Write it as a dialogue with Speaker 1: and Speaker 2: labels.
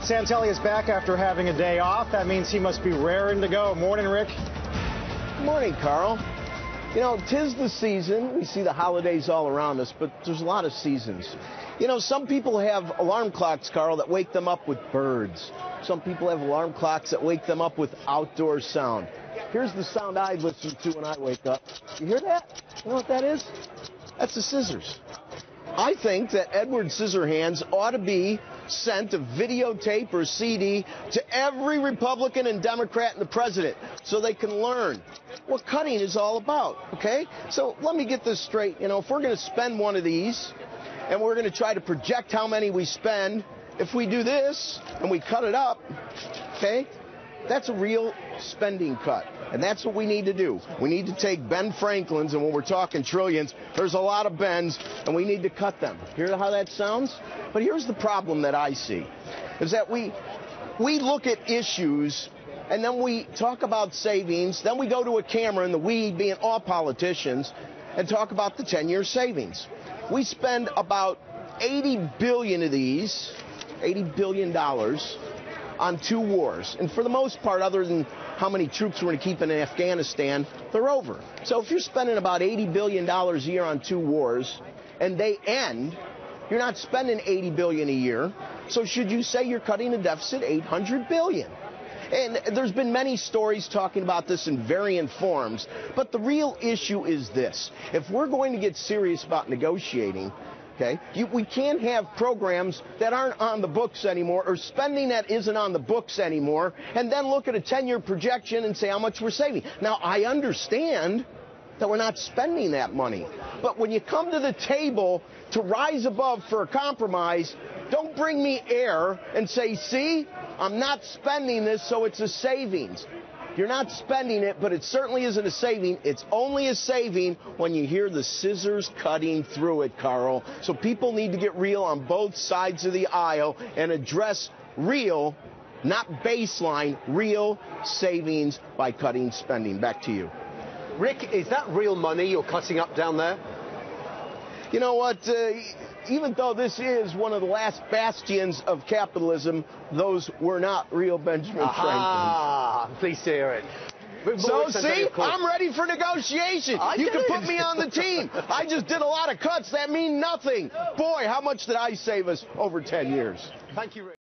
Speaker 1: Santelli is back after having a day off. That means he must be raring to go. Morning, Rick.
Speaker 2: Good morning, Carl. You know, 'tis the season. We see the holidays all around us, but there's a lot of seasons. You know, some people have alarm clocks, Carl, that wake them up with birds. Some people have alarm clocks that wake them up with outdoor sound. Here's the sound I listen to when I wake up. You hear that? You know what that is? That's the scissors. I think that Edward Scissorhands ought to be sent a videotape or CD to every Republican and Democrat and the president so they can learn what cutting is all about, okay? So let me get this straight. You know, if we're going to spend one of these and we're going to try to project how many we spend, if we do this and we cut it up, okay, that's a real spending cut. And that's what we need to do. We need to take Ben Franklin's, and when we're talking trillions, there's a lot of Bens, and we need to cut them. Hear how that sounds? But here's the problem that I see, is that we look at issues, and then we talk about savings, then we go to a camera, and the we being all politicians, and talk about the 10-year savings. We spend about 80 billion of these, $80 billion, on 2 wars. And for the most part, other than how many troops we're going to keep in Afghanistan, they're over. So if you're spending about $80 billion a year on 2 wars, and they end, you're not spending $80 billion a year. So should you say you're cutting the deficit $800 billion? And there's been many stories talking about this in varying forms. But the real issue is this. If we're going to get serious about negotiating, okay, we can't have programs that aren't on the books anymore or spending that isn't on the books anymore and then look at a 10-year projection and say how much we're saving. Now, I understand that we're not spending that money. But when you come to the table to rise above for a compromise, don't bring me air and say, see, I'm not spending this, so it's a savings. You're not spending it, but it certainly isn't a saving. It's only a saving when you hear the scissors cutting through it, Carl. So people need to get real on both sides of the aisle and address real, not baseline, real savings by cutting spending. Back to you.
Speaker 3: Rick, is that real money you're cutting up down there?
Speaker 2: You know what? Even though this is one of the last bastions of capitalism, those were not real Benjamin Franklin.
Speaker 3: Ah, pleased to hear it.
Speaker 2: So, see, I'm ready for negotiation. You can put me on the team. I just did a lot of cuts that mean nothing. Boy, how much did I save us over 10 years?
Speaker 3: Thank you, Rick.